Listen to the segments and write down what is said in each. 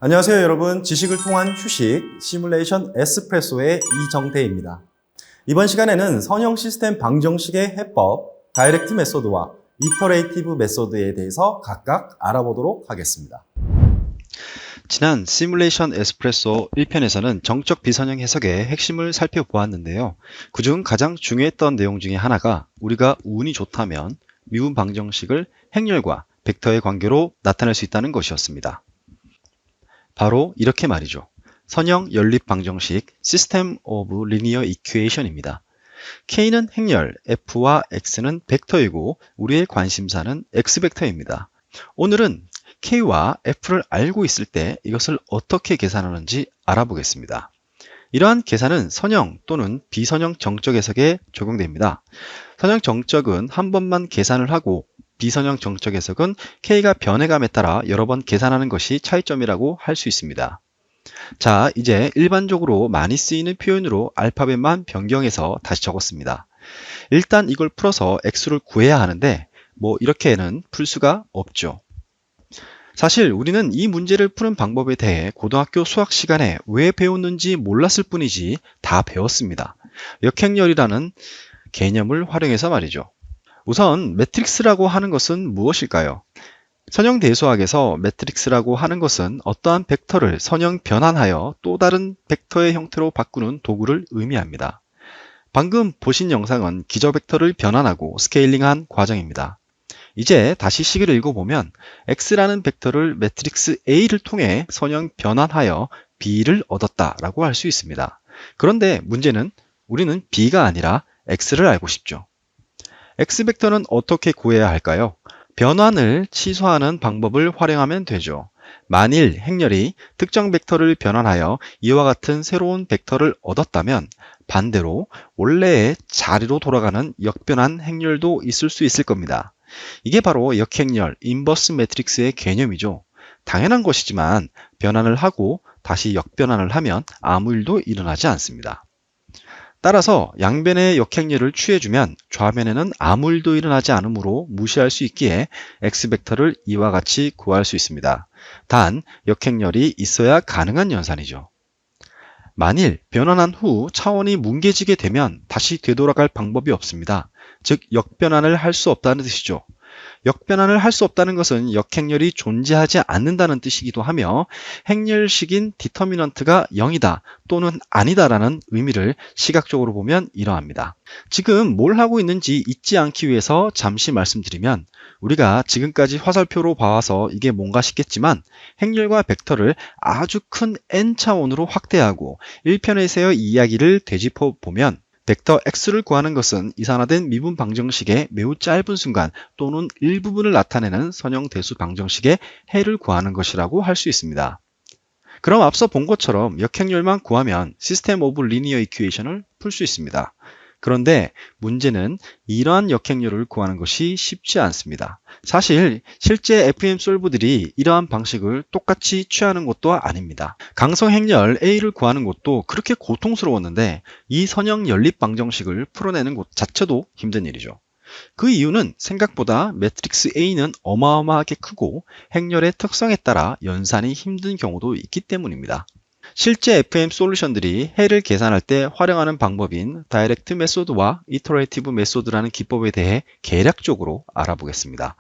안녕하세요 여러분. 지식을 통한 휴식 시뮬레이션 에스프레소의 이정태입니다. 이번 시간에는 선형 시스템 방정식의 해법, 다이렉트 메소드와 이터레이티브 메소드에 대해서 각각 알아보도록 하겠습니다. 지난 시뮬레이션 에스프레소 1편에서는 정적 비선형 해석의 핵심을 살펴보았는데요. 그중 가장 중요했던 내용 중에 하나가 우리가 운이 좋다면 미분 방정식을 행렬과 벡터의 관계로 나타낼 수 있다는 것이었습니다. 바로 이렇게 말이죠. 선형 연립 방정식 System of Linear Equation입니다. K는 행렬, F와 X는 벡터이고 우리의 관심사는 X벡터입니다. 오늘은 K와 F를 알고 있을 때 이것을 어떻게 계산하는지 알아보겠습니다. 이러한 계산은 선형 또는 비선형 정적 해석에 적용됩니다. 선형 정적은 한 번만 계산을 하고 비선형 정적 해석은 K가 변해감에 따라 여러 번 계산하는 것이 차이점이라고 할 수 있습니다. 자, 이제 일반적으로 많이 쓰이는 표현으로 알파벳만 변경해서 다시 적었습니다. 일단 이걸 풀어서 X를 구해야 하는데 이렇게는 풀 수가 없죠. 사실 우리는 이 문제를 푸는 방법에 대해 고등학교 수학 시간에 왜 배웠는지 몰랐을 뿐이지 다 배웠습니다. 역행렬이라는 개념을 활용해서 말이죠. 우선 매트릭스라고 하는 것은 무엇일까요? 선형 대수학에서 매트릭스라고 하는 것은 어떠한 벡터를 선형 변환하여 또 다른 벡터의 형태로 바꾸는 도구를 의미합니다. 방금 보신 영상은 기저 벡터를 변환하고 스케일링한 과정입니다. 이제 다시 식을 읽어보면 X라는 벡터를 매트릭스 A를 통해 선형 변환하여 B를 얻었다라고 할 수 있습니다. 그런데 문제는 우리는 B가 아니라 X를 알고 싶죠. X벡터는 어떻게 구해야 할까요? 변환을 취소하는 방법을 활용하면 되죠. 만일 행렬이 특정 벡터를 변환하여 이와 같은 새로운 벡터를 얻었다면 반대로 원래의 자리로 돌아가는 역변환 행렬도 있을 수 있을 겁니다. 이게 바로 역행렬, 인버스 매트릭스의 개념이죠. 당연한 것이지만 변환을 하고 다시 역변환을 하면 아무 일도 일어나지 않습니다. 따라서 양변의 역행렬을 취해주면 좌변에는 아무 일도 일어나지 않으므로 무시할 수 있기에 X벡터를 이와 같이 구할 수 있습니다. 단 역행렬이 있어야 가능한 연산이죠. 만일 변환한 후 차원이 뭉개지게 되면 다시 되돌아갈 방법이 없습니다. 즉 역변환을 할 수 없다는 뜻이죠. 역변환을 할 수 없다는 것은 역행렬이 존재하지 않는다는 뜻이기도 하며 행렬식인 디터미넌트가 0이다 또는 아니다라는 의미를 시각적으로 보면 이러합니다. 지금 뭘 하고 있는지 잊지 않기 위해서 잠시 말씀드리면 우리가 지금까지 화살표로 봐와서 이게 뭔가 싶겠지만 행렬과 벡터를 아주 큰 n차원으로 확대하고 1편에서의 이야기를 되짚어 보면 벡터 X를 구하는 것은 이산화된 미분 방정식의 매우 짧은 순간 또는 일부분을 나타내는 선형 대수 방정식의 해를 구하는 것이라고 할 수 있습니다. 그럼 앞서 본 것처럼 역행렬만 구하면 시스템 오브 리니어 이퀘이션을 풀 수 있습니다. 그런데 문제는 이러한 역행렬을 구하는 것이 쉽지 않습니다. 사실 실제 FM 솔브들이 이러한 방식을 똑같이 취하는 것도 아닙니다. 강성 행렬 A를 구하는 것도 그렇게 고통스러웠는데 이 선형 연립 방정식을 풀어내는 것 자체도 힘든 일이죠. 그 이유는 생각보다 매트릭스 A는 어마어마하게 크고 행렬의 특성에 따라 연산이 힘든 경우도 있기 때문입니다. 실제 FM 솔루션들이 해를 계산할 때 활용하는 방법인 다이렉트 메소드와 이터레이티브 메소드라는 기법에 대해 개략적으로 알아보겠습니다.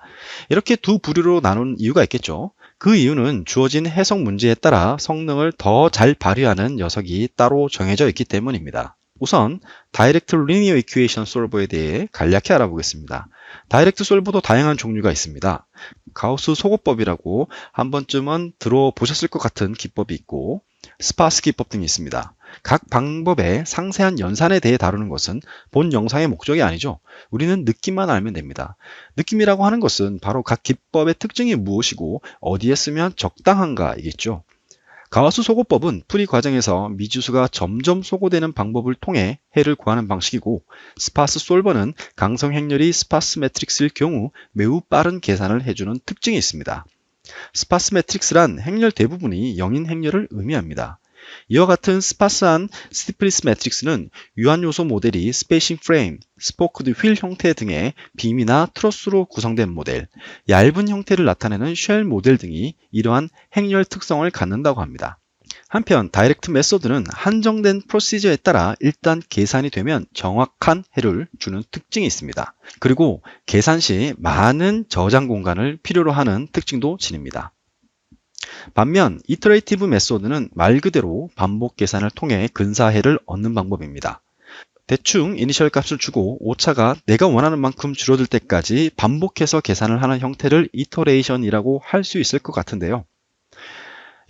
이렇게 두 부류로 나눈 이유가 있겠죠. 그 이유는 주어진 해석 문제에 따라 성능을 더 잘 발휘하는 녀석이 따로 정해져 있기 때문입니다. 우선 다이렉트 리니어 이퀘이션 솔버에 대해 간략히 알아보겠습니다. 다이렉트 솔버도 다양한 종류가 있습니다. 가우스 소거법이라고 한 번쯤은 들어보셨을 것 같은 기법이 있고 스파스 기법 등이 있습니다. 각 방법의 상세한 연산에 대해 다루는 것은 본 영상의 목적이 아니죠. 우리는 느낌만 알면 됩니다. 느낌이라고 하는 것은 바로 각 기법의 특징이 무엇이고 어디에 쓰면 적당한가이겠죠. 가우스 소거법은 풀이 과정에서 미지수가 점점 소거되는 방법을 통해 해를 구하는 방식이고 스파스 솔버는 강성 행렬이 스파스 매트릭스일 경우 매우 빠른 계산을 해주는 특징이 있습니다. 스파스 매트릭스란 행렬 대부분이 0인 행렬을 의미합니다. 이와 같은 스파스한 스티프니스 매트릭스는 유한 요소 모델이 스페이싱 프레임, 스포크드 휠 형태 등의 빔이나 트러스로 구성된 모델, 얇은 형태를 나타내는 쉘 모델 등이 이러한 행렬 특성을 갖는다고 합니다. 한편 다이렉트 메소드는 한정된 프로시저에 따라 일단 계산이 되면 정확한 해를 주는 특징이 있습니다. 그리고 계산 시 많은 저장 공간을 필요로 하는 특징도 지닙니다. 반면 이터레이티브 메소드는 말 그대로 반복 계산을 통해 근사해를 얻는 방법입니다. 대충 이니셜 값을 주고 오차가 내가 원하는 만큼 줄어들 때까지 반복해서 계산을 하는 형태를 이터레이션이라고 할 수 있을 것 같은데요.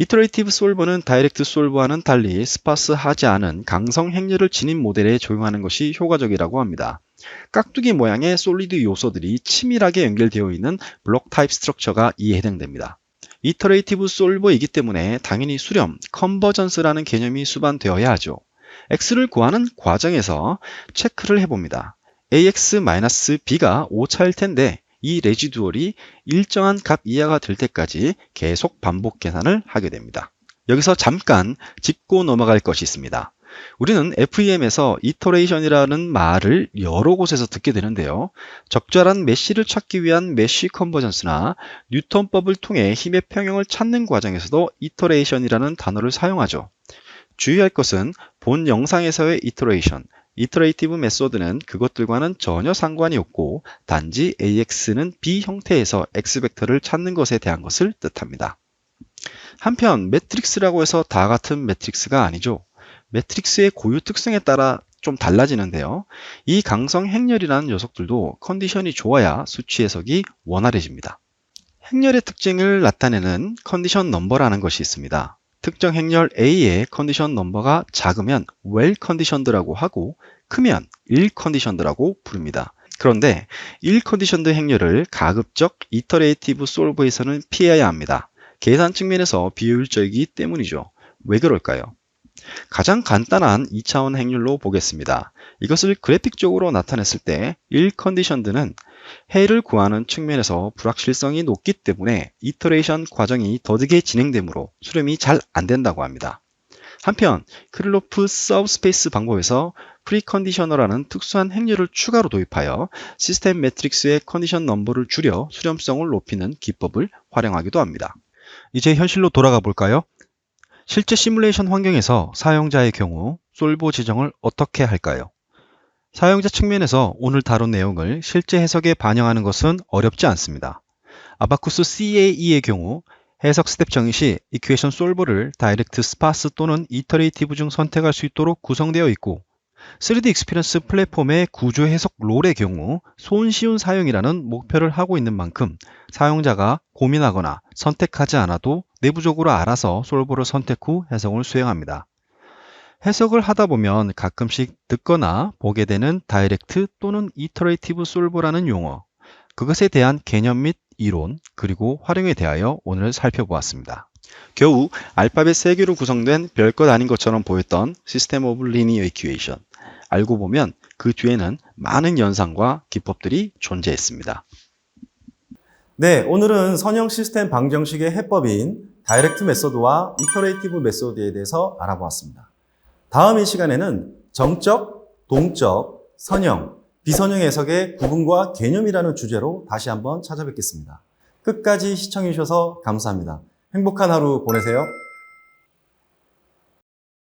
이터레이티브 솔버는 다이렉트 솔버와는 달리 스파스하지 않은 강성 행렬을 지닌 모델에 적용하는 것이 효과적이라고 합니다. 깍두기 모양의 솔리드 요소들이 치밀하게 연결되어 있는 블록 타입 스트럭처가 이에 해당됩니다. 이터레이티브 솔버이기 때문에 당연히 수렴, 컨버전스라는 개념이 수반되어야 하죠. x를 구하는 과정에서 체크를 해봅니다. ax-b가 오차일 텐데 이 레지두얼이 일정한 값 이하가 될 때까지 계속 반복 계산을 하게 됩니다. 여기서 잠깐 짚고 넘어갈 것이 있습니다. 우리는 FEM에서 이터레이션이라는 말을 여러 곳에서 듣게 되는데요. 적절한 메쉬를 찾기 위한 메쉬 컨버전스나 뉴턴법을 통해 힘의 평형을 찾는 과정에서도 이터레이션이라는 단어를 사용하죠. 주의할 것은 본 영상에서의 이터레이티브 메소드는 그것들과는 전혀 상관이 없고 단지 AX는 B 형태에서 X벡터를 찾는 것에 대한 것을 뜻합니다. 한편 매트릭스라고 해서 다 같은 매트릭스가 아니죠. 매트릭스의 고유 특성에 따라 좀 달라지는데요. 이 강성 행렬이라는 녀석들도 컨디션이 좋아야 수치 해석이 원활해집니다. 행렬의 특징을 나타내는 컨디션 넘버라는 것이 있습니다. 특정 행렬 A의 컨디션 넘버가 작으면 well conditioned라고 하고 크면 ill conditioned라고 부릅니다. 그런데 ill conditioned 행렬을 가급적 이터레이티브 솔버에서는 피해야 합니다. 계산 측면에서 비효율적이기 때문이죠. 왜 그럴까요? 가장 간단한 2차원 행렬로 보겠습니다. 이것을 그래픽적으로 나타냈을 때 ill conditioned는 해를 구하는 측면에서 불확실성이 높기 때문에 이터레이션 과정이 더디게 진행되므로 수렴이 잘 안된다고 합니다. 한편 크릴로프 서브스페이스 방법에서 프리컨디셔너라는 특수한 행렬을 추가로 도입하여 시스템 매트릭스의 컨디션 넘버를 줄여 수렴성을 높이는 기법을 활용하기도 합니다. 이제 현실로 돌아가 볼까요? 실제 시뮬레이션 환경에서 사용자의 경우 솔버 지정을 어떻게 할까요? 사용자 측면에서 오늘 다룬 내용을 실제 해석에 반영하는 것은 어렵지 않습니다. 아바쿠스 CAE의 경우 해석 스텝 정의 시 이퀘이션 솔버를 다이렉트 스파스 또는 이터레이티브 중 선택할 수 있도록 구성되어 있고 3D 익스피리언스 플랫폼의 구조 해석 롤의 경우 손쉬운 사용이라는 목표를 하고 있는 만큼 사용자가 고민하거나 선택하지 않아도 내부적으로 알아서 솔버를 선택 후 해석을 수행합니다. 해석을 하다 보면 가끔씩 듣거나 보게 되는 다이렉트 또는 이터레이티브 솔버라는 용어, 그것에 대한 개념 및 이론, 그리고 활용에 대하여 오늘 살펴보았습니다. 겨우 알파벳 3개로 구성된 별것 아닌 것처럼 보였던 시스템 오브 리니어 이퀘이션, 알고 보면 그 뒤에는 많은 연산과 기법들이 존재했습니다. 네, 오늘은 선형 시스템 방정식의 해법인 다이렉트 메소드와 이터레이티브 메소드에 대해서 알아보았습니다. 다음 이 시간에는 정적, 동적, 선형, 비선형 해석의 구분과 개념이라는 주제로 다시 한번 찾아뵙겠습니다. 끝까지 시청해 주셔서 감사합니다. 행복한 하루 보내세요.